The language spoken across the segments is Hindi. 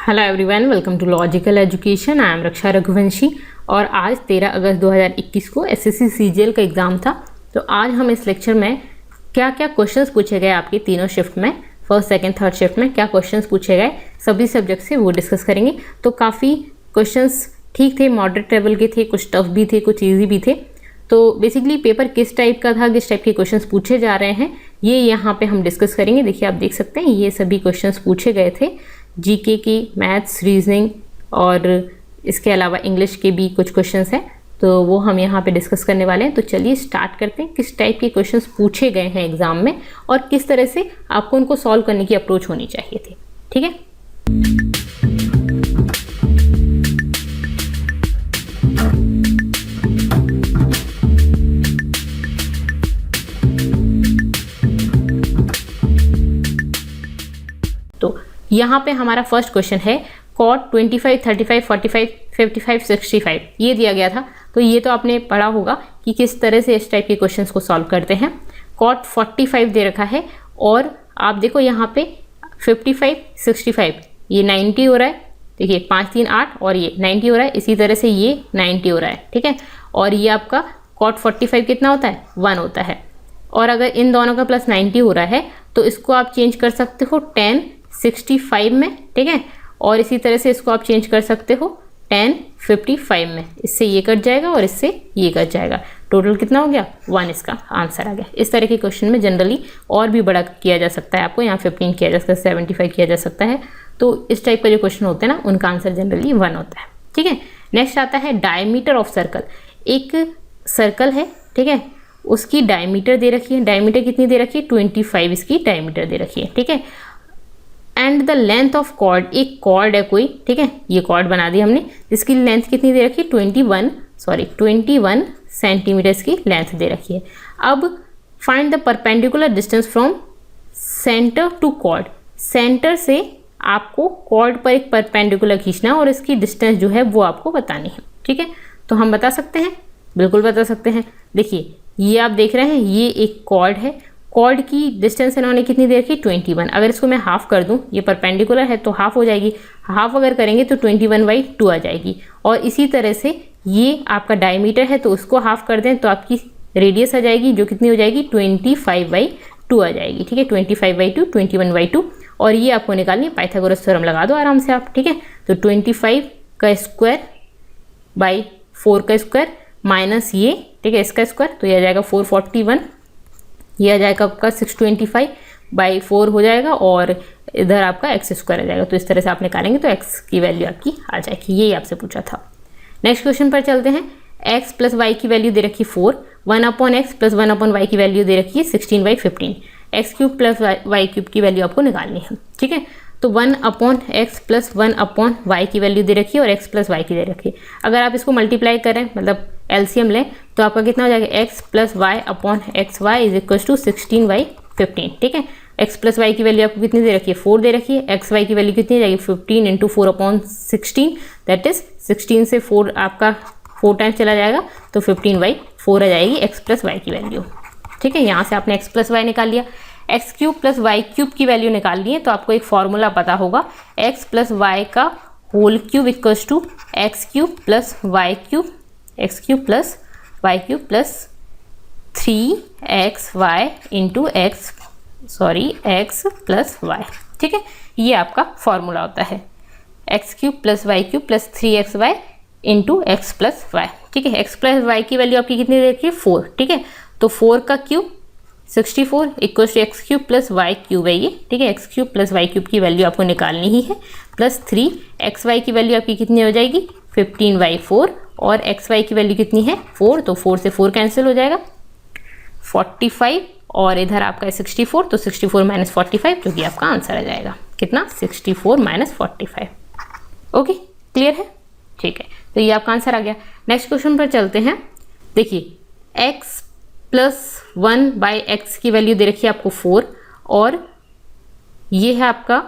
Hello everyone, welcome to logical education. I am Raksha Raghuvanshi और आज 13 अगस्त 2021 को एसएससी सीजीएल का एग्ज़ाम था। तो आज हम इस लेक्चर में क्या क्या क्वेश्चंस पूछे गए आपके तीनों शिफ्ट में, फर्स्ट सेकंड थर्ड शिफ्ट में क्या क्वेश्चंस पूछे गए सभी सब्जेक्ट से वो डिस्कस करेंगे। तो काफ़ी क्वेश्चंस ठीक थे, मॉडरेट लेवल के थे, कुछ टफ भी थे, कुछ ईजी भी थे। तो बेसिकली पेपर किस टाइप का था, किस टाइप के क्वेश्चंस पूछे जा रहे हैं, ये यहाँ पे हम डिस्कस करेंगे। देखिए आप देख सकते हैं ये सभी क्वेश्चंस पूछे गए थे, जीके की, मैथ्स, रीजनिंग और इसके अलावा इंग्लिश के भी कुछ क्वेश्चंस हैं, तो वो हम यहाँ पे डिस्कस करने वाले हैं। तो चलिए स्टार्ट करते हैं किस टाइप के क्वेश्चंस पूछे गए हैं एग्जाम में और किस तरह से आपको उनको सॉल्व करने की अप्रोच होनी चाहिए थी। ठीक है, तो यहाँ पे हमारा फर्स्ट क्वेश्चन है कॉट 25, 35, 45, 55, 65 ये दिया गया था। तो ये तो आपने पढ़ा होगा कि किस तरह से इस टाइप के क्वेश्चंस को सॉल्व करते हैं। कॉट 45 दे रखा है और आप देखो यहाँ पे 55, 65 ये 90 हो रहा है। देखिए 5, 3, 8 और ये 90 हो रहा है, इसी तरह से ये 90 हो रहा है। ठीक है, और ये आपका कॉट 45 कितना होता है, 1 होता है। और अगर इन दोनों का प्लस 90 हो रहा है तो इसको आप चेंज कर सकते हो 10, 65 में। ठीक है, और इसी तरह से इसको आप चेंज कर सकते हो 10, 55 में। इससे ये कट जाएगा और इससे ये कट जाएगा, टोटल कितना हो गया, 1 इसका आंसर आ गया। इस तरह के क्वेश्चन में जनरली और भी बड़ा किया जा सकता है, आपको यहाँ 15 किया जा सकता है, 75 किया जा सकता है। तो इस टाइप का जो क्वेश्चन होते हैं ना, उनका आंसर जनरली 1 होता है। ठीक है, नेक्स्ट आता है डायमीटर ऑफ सर्कल। एक सर्कल है, ठीक है, उसकी डायमीटर दे रखी है। डायमीटर कितनी दे रखी है, 25 इसकी डायमीटर दे रखी है। ठीक है, and the length of chord, एक कॉर्ड है कोई, ठीक है, ये कॉर्ड बना दी हमने जिसकी लेंथ कितनी दे रखी है, 21 सेंटीमीटर की लेंथ दे रखी है। अब find the perpendicular distance from centre to chord. Centre से आपको कॉर्ड पर एक परपेंडिकुलर खींचना और इसकी डिस्टेंस जो है वो आपको बतानी है। ठीक है, तो हम बता सकते हैं, बिल्कुल बता सकते हैं। देखिए ये आप देख रहे हैं, ये एक कॉर्ड है, कॉर्ड की डिस्टेंस इन्होंने कितनी दे रखी, 21। अगर इसको मैं हाफ कर दूं, ये परपेंडिकुलर है तो हाफ हो जाएगी, हाफ अगर करेंगे तो 21/2 आ जाएगी। और इसी तरह से ये आपका डायमीटर है तो उसको हाफ कर दें तो आपकी रेडियस आ जाएगी, जो कितनी हो जाएगी, 25/2 आ जाएगी। ठीक है, 25/2, 21/2। और ये आपको निकालनी है, पाइथागोरस थ्योरम लगा दो आराम से आप। ठीक है, तो 25 का स्क्वायर बाई 4 का स्क्वायर माइनस ये, ठीक है, इसका स्क्वायर, तो ये आ जाएगा 441। ये आ जाएगा आपका 625/4 हो जाएगा और इधर आपका x स्क्वायर आ जाएगा। तो इस तरह से आप निकालेंगे तो x की वैल्यू आपकी आ जाएगी। यही आपसे पूछा था। नेक्स्ट क्वेश्चन पर चलते हैं। x प्लस वाई की वैल्यू दे रखी 4, 1/x प्लस 1/y की वैल्यू दे रखी है 16/15। x³ प्लस y³ की वैल्यू आपको निकालनी है। ठीक है, तो 1/x प्लस 1/y की वैल्यू दे रखी है और x प्लस वाई की दे रखी है। अगर आप इसको मल्टीप्लाई करें, मतलब एलसीएम लें, तो आपका कितना हो जाएगा, x plus y upon x y is equal to 16/15। ठीक है, x प्लस वाई की वैल्यू आपको कितनी दे रखी है, 4 दे रखी है। एक्स वाई की वैल्यू कितनी हो जाएगी, 15 × 4/16, दैट इज 16 से 4 आपका 4 टाइम्स चला जाएगा तो 15/4 आ जाएगी x प्लस वाई की वैल्यू। ठीक है, यहाँ से आपने x प्लस वाई निकाल लिया। x³ प्लस y³ की वैल्यू निकाल ली है तो आपको एक फॉर्मूला पता होगा, x प्लस वाई का whole cube equals to x³ plus y³ plus y³ plus 3xy into x plus y। ठीक है, ये आपका फॉर्मूला होता है, x³ plus y³ plus 3xy into x plus y। ठीक है, x प्लस y की वैल्यू आपकी कितनी दे रखी है, 4। ठीक है, तो 4 का cube 64 equals to x³ plus y³ है ये। ठीक है, x³ प्लस y³ की वैल्यू आपको निकालनी ही है, प्लस 3xy की वैल्यू आपकी कितनी हो जाएगी, 15/4 और xy की वैल्यू कितनी है, 4, तो 4 से 4 कैंसिल हो जाएगा, 45 और इधर आपका है 64, तो 64 माइनस 45 जो कि आपका आंसर आ जाएगा, कितना, 64 माइनस 45। ओके, क्लियर है। ठीक है, तो ये आपका आंसर आ गया। नेक्स्ट क्वेश्चन पर चलते हैं। देखिए x प्लस 1/x की वैल्यू दे रखी है आपको 4 और ये है आपका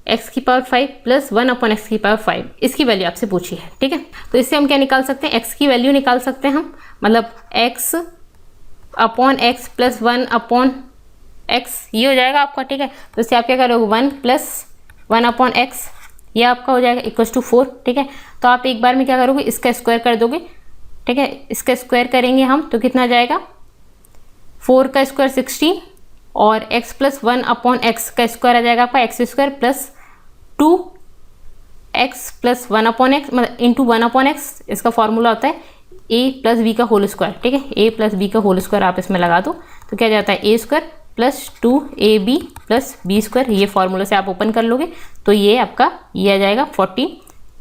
x⁵ प्लस 1/x⁵, इसकी वैल्यू आपसे पूछी है। ठीक है, तो इससे हम क्या निकाल सकते हैं, x की वैल्यू निकाल सकते हैं हम, मतलब x/x प्लस 1/x ये हो जाएगा आपका। ठीक है, तो इससे आप क्या करोगे, 1 + 1/x ये आपका हो जाएगा इक्वल्स टू 4, ठीक है। तो आप एक बार में क्या करोगे, इसका स्क्वायर कर दोगे, ठीक है। इसका स्क्वायर करेंगे हम तो कितना जाएगा, 4 का स्क्वायर 16 और x प्लस 1 अपॉन एक्स का स्क्वायर आ जाएगा आपका x square plus 2x plus 1 upon x मतलब इंटू 1 अपॉन एक्स। इसका फॉर्मूला होता है a प्लस बी का होल स्क्वायर, ठीक है। a प्लस बी का होल स्क्वायर आप इसमें लगा दो तो क्या जाता है a square plus 2ab plus b square. ये फॉर्मूला से आप ओपन कर लोगे तो ये आपका ये आ जाएगा 14।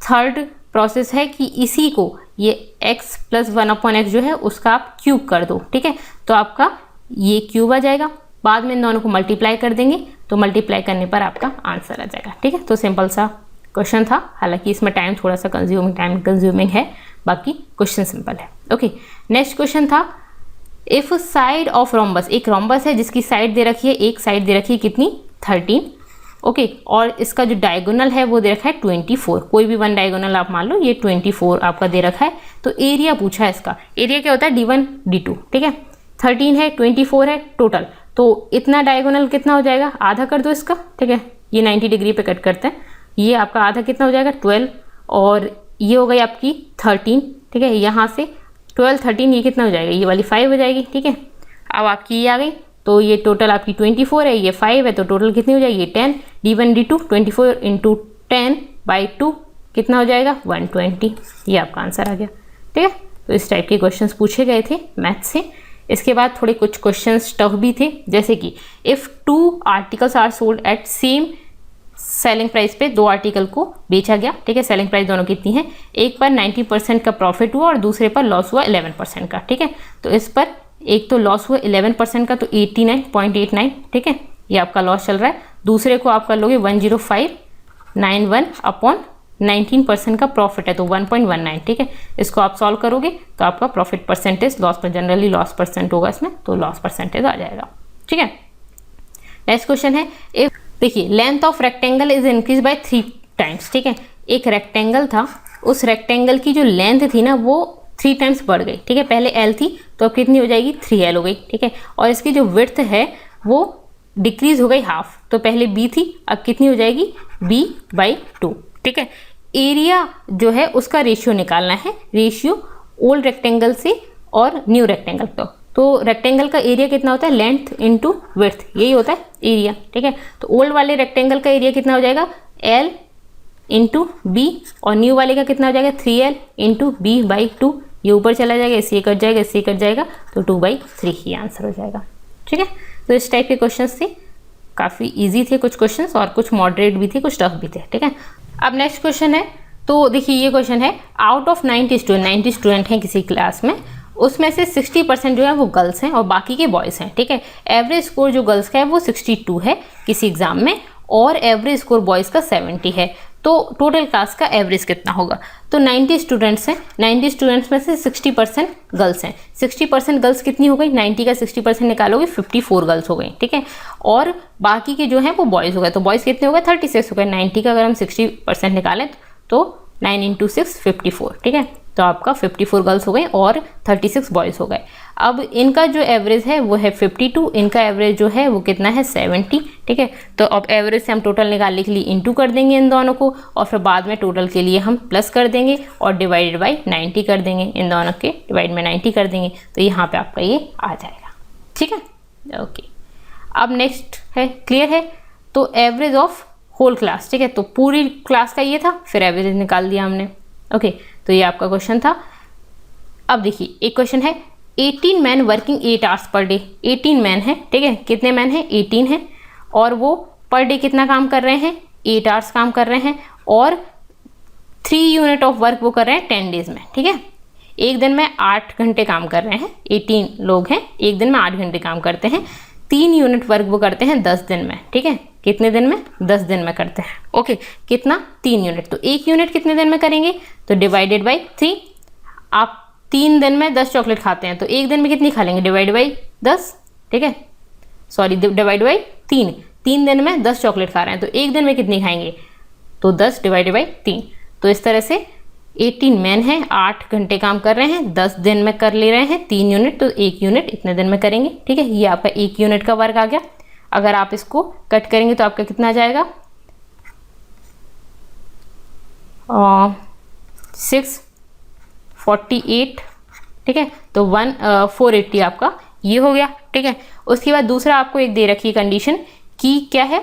थर्ड प्रोसेस है कि इसी को ये x प्लस 1 अपॉन एक्स जो है उसका आप क्यूब कर दो, ठीक है। तो आपका ये क्यूब आ जाएगा, बाद में इन दोनों को मल्टीप्लाई कर देंगे तो मल्टीप्लाई करने पर आपका आंसर आ जाएगा, ठीक है। तो सिंपल सा क्वेश्चन था, हालांकि इसमें टाइम थोड़ा सा टाइम कंज्यूमिंग है, बाकी क्वेश्चन सिंपल है। ओके, नेक्स्ट क्वेश्चन था इफ साइड ऑफ रोम्बस, एक रोम्बस है जिसकी साइड दे रखी है, एक साइड दे रखी है कितनी 13, ओके। और इसका जो डायगोनल है वो दे रखा है 24, कोई भी वन डायगोनल आप मान लो, ये 24 आपका दे रखा है। तो एरिया पूछा है, इसका एरिया क्या होता है d1 d2, ठीक है। 13 है 24 है टोटल, तो इतना डायगोनल कितना हो जाएगा, आधा कर दो इसका, ठीक है। ये 90 डिग्री पे कट करते हैं, ये आपका आधा कितना हो जाएगा 12 और ये हो गई आपकी 13, ठीक है। यहाँ से 12 13 ये कितना हो जाएगा, ये वाली 5 हो जाएगी, ठीक है। अब आपकी ये आ गई तो ये टोटल आपकी 24 है, ये 5 है, तो टोटल कितनी हो जाएगी, 10 d1 d2 24 इंटू 10/2 कितना हो जाएगा 120। ये आपका आंसर आ गया, ठीक है। तो इस टाइप के क्वेश्चंस पूछे गए थे मैथ से। इसके बाद थोड़े कुछ क्वेश्चंस टफ भी थे, जैसे कि if 2 articles are sold at same selling price पे, 2 आर्टिकल को बेचा गया, ठीक है। सेलिंग प्राइस दोनों कितनी है, एक पर 90% का प्रॉफिट हुआ और दूसरे पर लॉस हुआ 11% का, ठीक है। तो इस पर एक तो लॉस हुआ 11% का तो 89.89, ठीक है, ये आपका लॉस चल रहा है। दूसरे को आप कर लोगे 10591 अपॉन 19% का प्रॉफिट है तो 1.19, ठीक है। इसको आप सॉल्व करोगे तो आपका प्रॉफिट परसेंटेज, लॉस पर जनरली लॉस परसेंट होगा इसमें, तो लॉस परसेंटेज आ जाएगा, ठीक है। नेक्स्ट क्वेश्चन है इफ, देखिए length of rectangle is increase by 3 times, ठीक है। एक रेक्टेंगल था, उस रेक्टेंगल की जो लेंथ थी ना वो 3 टाइम्स बढ़ गई, ठीक है। पहले L थी तो अब कितनी हो जाएगी 3L हो गई, ठीक है। और इसकी जो विड्थ है वो डिक्रीज हो गई हाफ, तो पहले B थी अब कितनी हो जाएगी B/2, ठीक है। एरिया जो है उसका रेशियो निकालना है, रेशियो ओल्ड रेक्टेंगल से और न्यू रेक्टेंगल का। तो रेक्टेंगल का एरिया कितना होता है, लेंथ इंटू विड्थ, यही होता है एरिया, ठीक है। तो ओल्ड वाले रेक्टेंगल का एरिया कितना हो जाएगा L इंटू बी और न्यू वाले का कितना हो जाएगा 3L इंटू B/2। ये ऊपर चला जाएगा, इससे कट जाएगा, इससे कट जाएगा तो 2/3 ही आंसर हो जाएगा, ठीक है। तो इस टाइप के क्वेश्चंस थे, काफ़ी इजी थे कुछ क्वेश्चंस और कुछ मॉडरेट भी थे, कुछ टफ भी थे, ठीक है। अब नेक्स्ट क्वेश्चन है, तो देखिए ये क्वेश्चन है आउट ऑफ 90 स्टूडेंट हैं किसी क्लास में, उसमें से 60% जो है वो गर्ल्स हैं और बाकी के बॉयज़ हैं, ठीक है। एवरेज स्कोर जो गर्ल्स का है वो 62 है किसी एग्जाम में और एवरेज स्कोर बॉयज़ का 70 है। तो टोटल क्लास का एवरेज कितना होगा, तो 90 स्टूडेंट्स हैं, 90 स्टूडेंट्स में से 60% गर्ल्स हैं। 60% गर्ल्स कितनी हो गई, 90 का 60% निकालोगे 54 गर्ल्स हो गई, ठीक है। और बाकी के जो हैं वो बॉयज़ हो गए, तो बॉयज़ कितने हो गए 36 हो गए। 90 का अगर हम 60% निकालें तो 9 × 6 54, ठीक है। तो आपका 54 गर्ल्स हो गए और 36 बॉयज़ हो गए। अब इनका जो एवरेज है वो है 52, इनका एवरेज जो है वो कितना है 70, ठीक है। तो अब एवरेज से हम टोटल निकालने के लिए इंटू कर देंगे इन दोनों को और फिर बाद में टोटल के लिए हम प्लस कर देंगे और डिवाइडेड बाई 90 कर देंगे, इन दोनों के डिवाइड में 90 कर देंगे, तो यहाँ पे आपका ये आ जाएगा, ठीक है। ओके, अब नेक्स्ट है, क्लियर है। तो एवरेज ऑफ होल क्लास, ठीक है, तो पूरी क्लास का ये था, फिर एवरेज निकाल दिया हमने, ओके। तो ये आपका क्वेश्चन था। अब देखिए एक क्वेश्चन है 18 man working 8 hours per day, 18 man है, ठीक है। कितने मैन हैं, 18 हैं और वो पर डे कितना काम कर रहे हैं, 8 आवर्स काम कर रहे हैं और 3 यूनिट ऑफ वर्क वो कर रहे हैं 10 डेज में, ठीक है। एक दिन में 8 घंटे काम कर रहे हैं, 18 लोग हैं, एक दिन में 8 घंटे काम करते हैं। 3 यूनिट वर्क वो करते हैं 10 दिन में, ठीक है। कितने दिन में, 10 दिन में करते हैं, ओके। कितना, 3 यूनिट, तो 1 यूनिट कितने दिन में करेंगे, तो डिवाइडेड बाई 3। आप 3 दिन में 10 चॉकलेट खाते हैं तो एक दिन में कितनी खा लेंगे, डिवाइड बाई 10, ठीक है, सॉरी डिवाइड बाई 3। 3 दिन में 10 चॉकलेट खा रहे हैं तो एक दिन में कितनी खाएंगे, तो 10 डिवाइडेड बाई 3। तो इस तरह से 18 मैन हैं, 8 घंटे काम कर रहे हैं, 10 दिन में कर ले रहे हैं 3 यूनिट, तो 1 यूनिट इतने दिन में करेंगे, ठीक है। ये आपका 1 यूनिट का वर्क आ गया। अगर आप इसको कट करेंगे तो आपका कितना आ जाएगा, 648, ठीक है, तो 480 आपका ये हो गया, ठीक है। उसके बाद दूसरा आपको एक दे रखी है कंडीशन कि क्या है,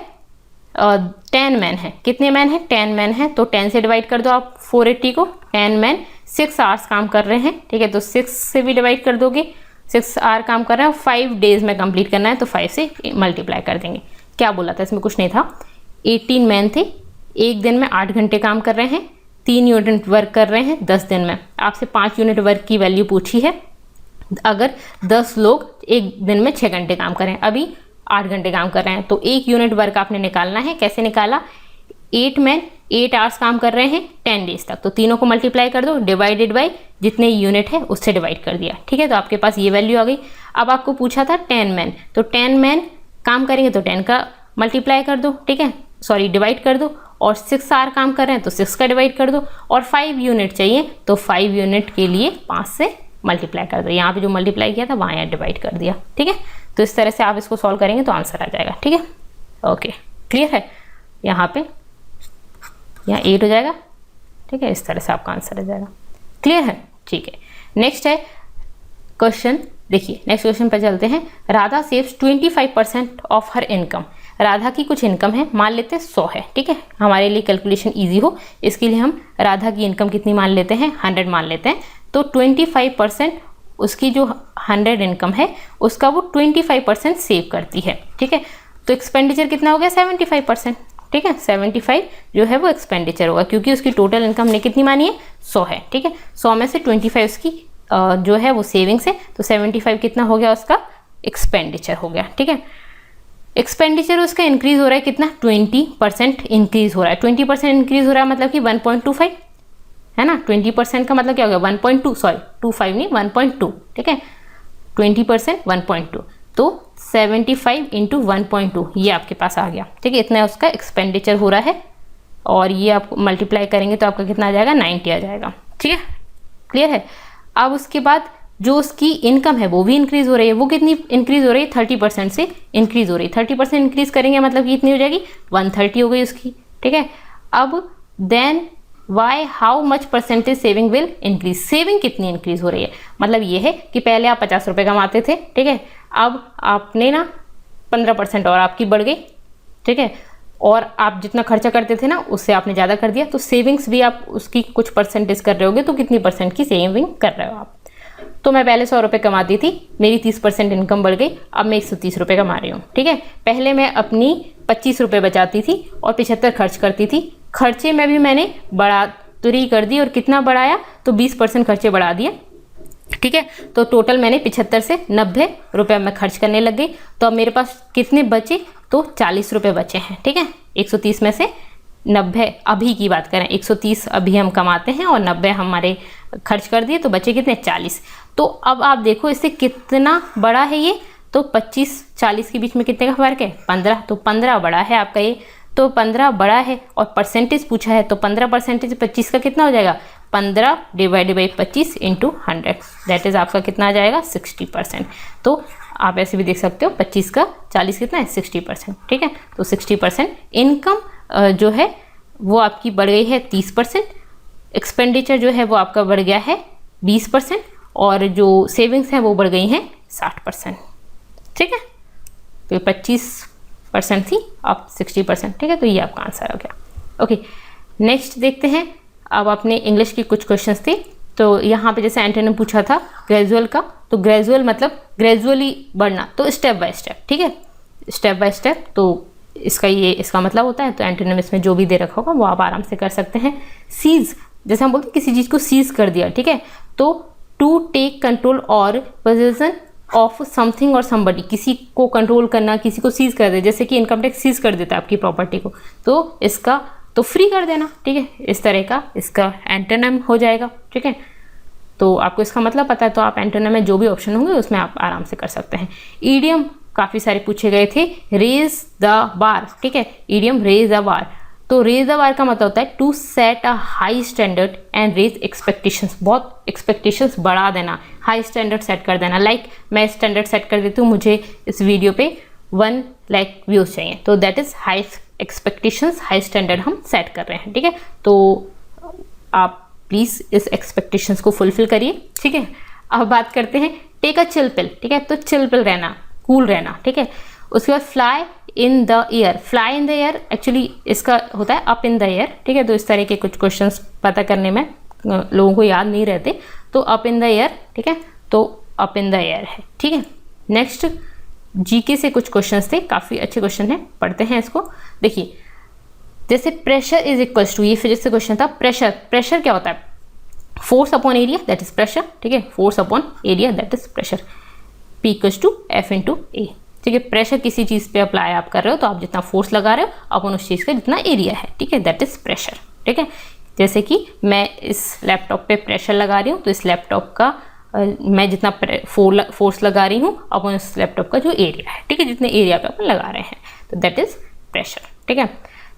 10 मैन है। कितने मैन है? 10 मैन है, तो 10 से डिवाइड कर दो आप 480 को। 10 मैन 6 आवर्स काम कर रहे हैं, ठीक है, तो 6 से भी डिवाइड कर दोगे। 6 आवर काम कर रहे हैं, 5 डेज में कंप्लीट करना है, तो 5 से मल्टीप्लाई कर देंगे। क्या बोला था इसमें? कुछ नहीं था। 18 मैन थे, एक दिन में 8 घंटे काम कर रहे हैं, 3 यूनिट वर्क कर रहे हैं 10 दिन में। आपसे 5 यूनिट वर्क की वैल्यू पूछी है। अगर 10 लोग एक दिन में 6 घंटे काम कर रहे हैं, अभी 8 घंटे काम कर रहे हैं, तो 1 यूनिट वर्क आपने निकालना है। कैसे निकाला? 8 मैन 8 आवर्स काम कर रहे हैं 10 डेज तक, तो तीनों को मल्टीप्लाई कर दो, डिवाइडेड बाय जितने यूनिट है उससे डिवाइड कर दिया, ठीक है, तो आपके पास ये वैल्यू आ गई। अब आपको पूछा था 10 मैन, तो 10 मैन काम करेंगे तो 10 का मल्टीप्लाई कर दो, ठीक है, सॉरी डिवाइड कर दो, और 6 आवर काम कर रहे हैं तो 6 का डिवाइड कर दो, और 5 यूनिट चाहिए तो 5 यूनिट के लिए 5 से मल्टीप्लाई कर दो। यहाँ पे जो मल्टीप्लाई किया था वहाँ यहाँ डिवाइड कर दिया, ठीक है। तो इस तरह से आप इसको सॉल्व करेंगे तो आंसर आ जाएगा, ठीक है। ओके, क्लियर है? यहाँ पे यहाँ 8 हो जाएगा, ठीक है, इस तरह से आपका आंसर आ जाएगा। क्लियर है? ठीक है। नेक्स्ट है क्वेश्चन, देखिए नेक्स्ट क्वेश्चन पर चलते हैं। Radha saves 25% of her income. Radha की कुछ इनकम है, मान लेते हैं 100 है, ठीक है, हमारे लिए कैलकुलेशन ईजी हो इसके लिए हम राधा की इनकम कितनी मान लेते हैं? 100 मान लेते हैं। तो 25% उसकी जो 100 इनकम है उसका वो 25% सेव करती है, ठीक है। तो एक्सपेंडिचर कितना हो गया? 75%, ठीक है, 75 जो है वो एक्सपेंडिचर होगा, क्योंकि उसकी टोटल इनकम ने कितनी मानी है? 100 है, ठीक है। 100 में से 25 उसकी जो है वो सेविंग्स है, तो 75 कितना हो गया? उसका एक्सपेंडिचर हो गया, ठीक है। एक्सपेंडिचर उसका इंक्रीज हो रहा है कितना? 20% इंक्रीज हो रहा है। 20% इंक्रीज हो रहा है मतलब कि 1.25 है ना। 20% का मतलब क्या हो गया? 1.2, सॉरी 25 नहीं 1.2, ठीक है, 20% 1.2, तो 75 इंटू 1.2 ये आपके पास आ गया, ठीक है, इतना उसका एक्सपेंडिचर हो रहा है, और ये आप मल्टीप्लाई करेंगे तो आपका कितना आ जाएगा? 90 आ जाएगा, ठीक है, क्लियर है। अब उसके बाद जो उसकी इनकम है वो भी इंक्रीज हो रही है, वो कितनी इंक्रीज हो रही है? 30% से इंक्रीज हो रही है। 30% इंक्रीज करेंगे मतलब कि इतनी हो जाएगी 130 हो गई उसकी, ठीक है। अब then why how much percentage saving will increase, saving कितनी इंक्रीज हो रही है? मतलब ये है कि पहले आप 50 रुपये कमाते थे, ठीक है, अब आपने ना 15% और आपकी बढ़ गई, ठीक है, और आप जितना खर्चा करते थे ना उससे आपने ज़्यादा कर दिया, तो सेविंग्स भी आप उसकी कुछ परसेंटेज कर रहे होगे, तो कितनी परसेंट की सेविंग कर रहे हो आप? तो मैं पहले 100 रुपये कमाती थी, मेरी 30% इनकम बढ़ गई, अब मैं 130 रुपये कमा रही हूँ, ठीक है। पहले मैं अपनी 25 रुपये बचाती थी और 75 खर्च करती थी, खर्चे में भी मैंने बढ़ातरी कर दी, और कितना बढ़ाया? तो 20% खर्चे बढ़ा दिए, ठीक है। तो टोटल मैंने 75 से 90 रुपये में खर्च करने लग गई, तो अब मेरे पास कितने बचे? तो 40 रुपये बचे हैं, ठीक है। 130 में से 90 अभी की बात करें, 130 अभी हम कमाते हैं और 90 हमारे खर्च कर दिए, तो बचे कितने? 40। तो अब आप देखो इससे कितना बड़ा है ये, तो 25-40 के बीच में कितने का फर्क है? 15, तो 15 बड़ा है आपका ये, तो 15 बड़ा है, और परसेंटेज पूछा है तो 15% 25 का कितना हो जाएगा? 15 divided by 25 into 100, that is आपका कितना आ जाएगा? 60%। तो आप ऐसे भी देख सकते हो 25 का 40 कितना है? 60%, ठीक है। तो 60% इनकम जो है वो आपकी बढ़ गई है 30%, एक्सपेंडिचर जो है वो आपका बढ़ गया है 20%, और जो सेविंग्स हैं वो बढ़ गई हैं 60%, ठीक है। तो 25% थी, अब 60%, ठीक है, तो ये आपका आंसर हो गया। ओके, नेक्स्ट देखते हैं। अब आपने इंग्लिश की कुछ क्वेश्चंस थे, तो यहाँ पे जैसे एंटोनिम पूछा था ग्रेजुअल का, तो ग्रेजुअल मतलब ग्रेजुअली बढ़ना, तो स्टेप बाय स्टेप, ठीक है, स्टेप बाय स्टेप, तो इसका मतलब होता है। तो एंटोनिम इसमें जो भी दे रखा होगा वो आप आराम से कर सकते हैं। सीज, जैसे हम बोलते हैं किसी चीज़ को सीज कर दिया, ठीक है, तो टू टेक कंट्रोल और पोजेशन ऑफ समथिंग और समबडी, किसी को कंट्रोल करना, किसी को सीज कर दे, जैसे कि इनकम टैक्स सीज कर देता है आपकी प्रॉपर्टी को, तो इसका तो फ्री कर देना, ठीक है, इस तरह का इसका एंटोनिम हो जाएगा, ठीक है। तो आपको इसका मतलब पता है, तो आप एंटोनिम में जो भी ऑप्शन होंगे उसमें आप आराम से कर सकते हैं। ईडियम काफ़ी सारे पूछे गए थे, रेज द बार, ठीक है, ईडियम रेज द बार, तो रेज द बार का मतलब होता है to set a high standard and raise expectations, बहुत एक्सपेक्टेशंस बढ़ा देना, हाई स्टैंडर्ड सेट कर देना। लाइक मैं स्टैंडर्ड सेट कर देती हूँ, मुझे इस वीडियो पे 1 लाख व्यूज़ चाहिए, तो that is high expectations, high standard हम सेट कर रहे हैं, ठीक है। तो आप प्लीज़ इस एक्सपेक्टेशंस को फुलफिल करिए, ठीक है। अब बात करते हैं टेक अ चिल पिल, ठीक है। तो चिल पिल रहना, कूल रहना, ठीक है। उसके बाद fly in the air, fly in the air actually इसका होता है अप इन द एयर, ठीक है। तो इस तरह के कुछ क्वेश्चंस पता करने में लोगों को याद नहीं रहते, तो अप इन द एयर, ठीक है। तो अप इन द एयर है, ठीक है। नेक्स्ट जीके से कुछ क्वेश्चंस थे, काफ़ी अच्छे क्वेश्चन हैं, पढ़ते हैं इसको। देखिए जैसे प्रेशर इज इक्वल्स टू, ये फिजिक्स से क्वेश्चन था। प्रेशर, प्रेशर क्या होता है? Force upon area, that is pressure, ठीक है। Force upon area, that is pressure. P equals to F into A, ठीक है। प्रेशर किसी चीज़ पे अप्लाई आप कर रहे हो तो आप जितना फोर्स लगा रहे हो अपन उस चीज़ का जितना एरिया है, ठीक है, दैट इज प्रेशर, ठीक है। जैसे कि मैं इस लैपटॉप पे प्रेशर लगा रही हूँ तो इस लैपटॉप का मैं जितना फोर्स लगा रही हूँ अपन उस लैपटॉप का जो एरिया है, ठीक है, जितने एरिया पे अपन लगा रहे हैं, तो दैट इज प्रेशर, ठीक है।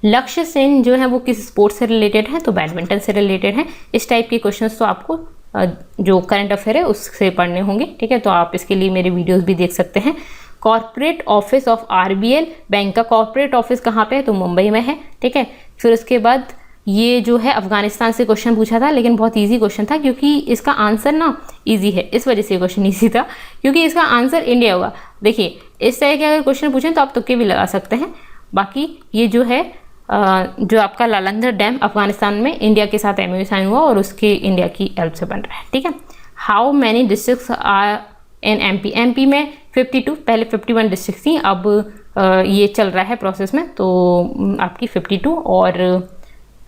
लक्ष्य सेन जो है वो किस स्पोर्ट से रिलेटेड है? तो बैडमिंटन से रिलेटेड है। इस टाइप के क्वेश्चंस तो आपको जो करंट अफेयर है उससे पढ़ने होंगे, ठीक है। तो आप इसके लिए मेरे वीडियोस भी देख सकते हैं। Corporate office of RBL, bank का कॉर्पोरेट ऑफिस कहाँ पे है? तो मुंबई में है, ठीक है। फिर उसके बाद ये जो है अफगानिस्तान से क्वेश्चन पूछा था, लेकिन बहुत इजी क्वेश्चन था क्योंकि इसका आंसर ना इजी है, इस वजह से क्वेश्चन इजी था क्योंकि इसका आंसर इंडिया होगा। देखिए इस तरह के अगर क्वेश्चन पूछें तो आप तुक्के भी लगा सकते हैं। बाकी ये जो है जो आपका लालंदर डैम अफगानिस्तान में इंडिया के साथ एमओयू साइन हुआ और उसके इंडिया की हेल्प से बन रहा है, ठीक है। How many districts are in MP? MP में 52, पहले 51 डिस्ट्रिक्ट थी, अब ये चल रहा है प्रोसेस में, तो आपकी 52 और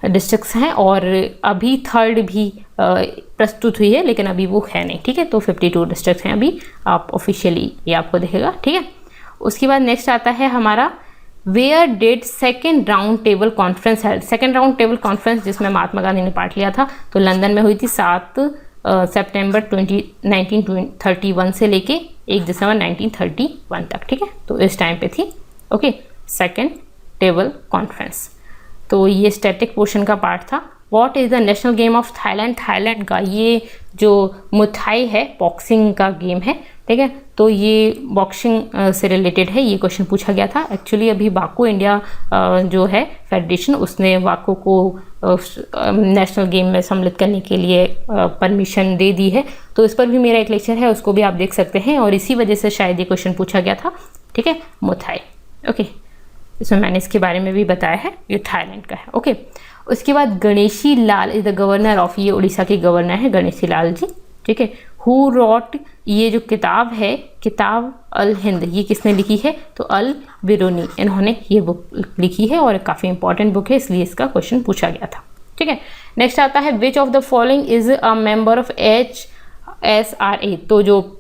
डिस्ट्रिक्ट्स हैं और अभी थर्ड भी प्रस्तुत हुई है लेकिन अभी वो है नहीं, ठीक है। तो 52 डिस्ट्रिक्ट्स हैं अभी, आप ऑफिशियली ये आपको दिखेगा, ठीक है। उसके बाद नेक्स्ट आता है हमारा where did second round table conference held? Second round table conference जिसमें महात्मा गांधी ने पार्ट लिया था तो लंदन में हुई थी 7 सितंबर 1931 से लेके 1 दिसंबर 1931 तक, ठीक है। तो इस टाइम पे थी, ओके, सेकेंड टेबल कॉन्फ्रेंस। तो ये स्टैटिक पोर्शन का पार्ट था। What is the national game of Thailand? Thailand का ये जो मुथाई है बॉक्सिंग का गेम है, ठीक है। तो ये बॉक्सिंग से रिलेटेड है, ये क्वेश्चन पूछा गया था। एक्चुअली अभी वाको इंडिया जो है फेडरेशन, उसने वाको को नेशनल गेम में सम्मिलित करने के लिए परमिशन दे दी है, तो इस पर भी मेरा एक लेक्चर है, उसको भी आप देख सकते हैं। और इसी वजह से शायद ये क्वेश्चन पूछा गया था, ठीक है, मुथाई, ओके। इसमें मैंने इसके बारे में भी बताया है, ये थाईलैंड का है, ओके। उसके बाद Ganeshi Lal is the governor of, ये उड़ीसा के गवर्नर है गणेशी लाल जी, ठीक है। हु रॉट, ये जो किताब है किताब अल हिंद, ये किसने लिखी है? तो अल बिरूनी, इन्होंने ये बुक लिखी है और काफ़ी इंपॉर्टेंट बुक है, इसलिए इसका क्वेश्चन पूछा गया था, ठीक है। नेक्स्ट आता है which of the following is a member of HSRA? तो जो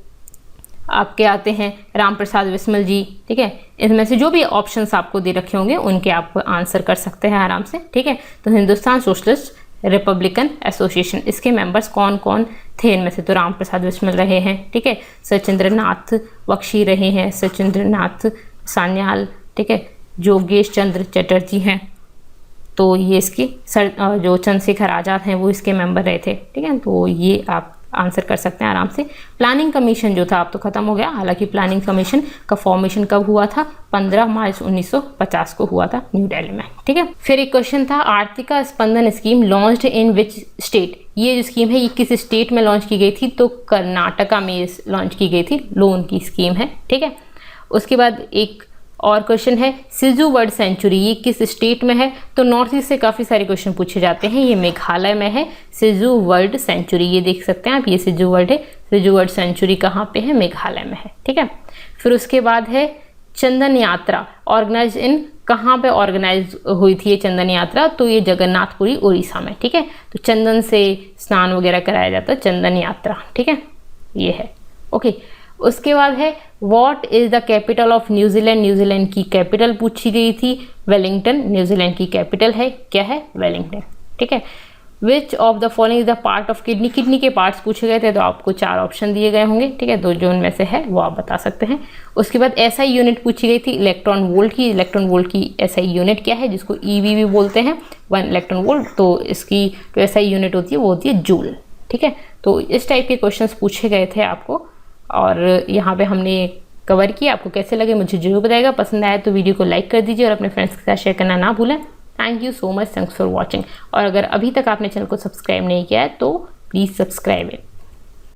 आपके आते हैं राम प्रसाद बिस्मिल जी, ठीक है, इनमें से जो भी ऑप्शंस आपको दे रखे होंगे उनके आप आंसर कर सकते हैं आराम से, ठीक है। तो हिंदुस्तान सोशलिस्ट रिपब्लिकन एसोसिएशन, इसके मेंबर्स कौन कौन थे इनमें से? तो राम प्रसाद बिस्मिल रहे हैं, ठीक है, सचिंद्रनाथ बख्शी रहे हैं, सचिंद्रनाथ सान्याल, ठीक है, जोगेश चंद्र चटर्जी हैं, तो ये इसके जो चंद्रशेखर आज़ाद हैं वो इसके मेंबर रहे थे, ठीक है। तो ये आप आंसर कर सकते हैं आराम से। प्लानिंग कमीशन जो था अब तो ख़त्म हो गया, हालांकि प्लानिंग कमीशन का फॉर्मेशन कब हुआ था? 15 मार्च 1950 को हुआ था न्यू दिल्ली में, ठीक है। फिर एक क्वेश्चन था Arthika Spandan scheme launched in which state? ये जो स्कीम है ये किस स्टेट में लॉन्च की गई थी? तो कर्नाटका में लॉन्च की गई थी, लोन की स्कीम है, ठीक है। उसके बाद एक और क्वेश्चन है सिजु वर्ल्ड सेंचुरी, ये किस स्टेट में है? तो नॉर्थ ईस्ट से काफ़ी सारे क्वेश्चन पूछे जाते हैं, ये मेघालय में है सिजु वर्ल्ड सेंचुरी, ये देख सकते हैं आप, ये सिजु वर्ल्ड है, सिजु वर्ल्ड सेंचुरी कहाँ पे है? मेघालय में है, ठीक है। फिर उसके बाद है चंदन यात्रा ऑर्गेनाइज इन, कहाँ पे ऑर्गेनाइज हुई थी ये चंदन यात्रा? तो ये जगन्नाथपुरी उड़ीसा में, ठीक है। तो चंदन से स्नान वगैरह कराया जाता है, चंदन यात्रा, ठीक है, ये है, ओके। उसके बाद है what is the capital of New Zealand? New Zealand की कैपिटल पूछी गई थी, वेलिंगटन न्यूजीलैंड की कैपिटल है, क्या है? वेलिंगटन, ठीक है। Which of the following is the part of kidney? Kidney के पार्ट्स पूछे गए थे तो आपको 4 ऑप्शन दिए गए होंगे, ठीक है, तो जो उनमें से है वो आप बता सकते हैं। उसके बाद एसआई यूनिट पूछी गई थी इलेक्ट्रॉन वोल्ट की, इलेक्ट्रॉन वोल्ट की एसआई यूनिट क्या है जिसको ईवी भी बोलते हैं, 1 इलेक्ट्रॉन वोल्ट, तो इसकी जो एसआई यूनिट होती है वो होती है जूल, ठीक है। तो इस टाइप के क्वेश्चन पूछे गए थे आपको और यहाँ पे हमने कवर किया। आपको कैसे लगे मुझे जरूर बताइएगा, पसंद आया तो वीडियो को लाइक कर दीजिए और अपने फ्रेंड्स के साथ शेयर करना ना भूलें। Thank you so much, thanks for watching. और अगर अभी तक आपने चैनल को सब्सक्राइब नहीं किया है तो प्लीज़ सब्सक्राइब इट।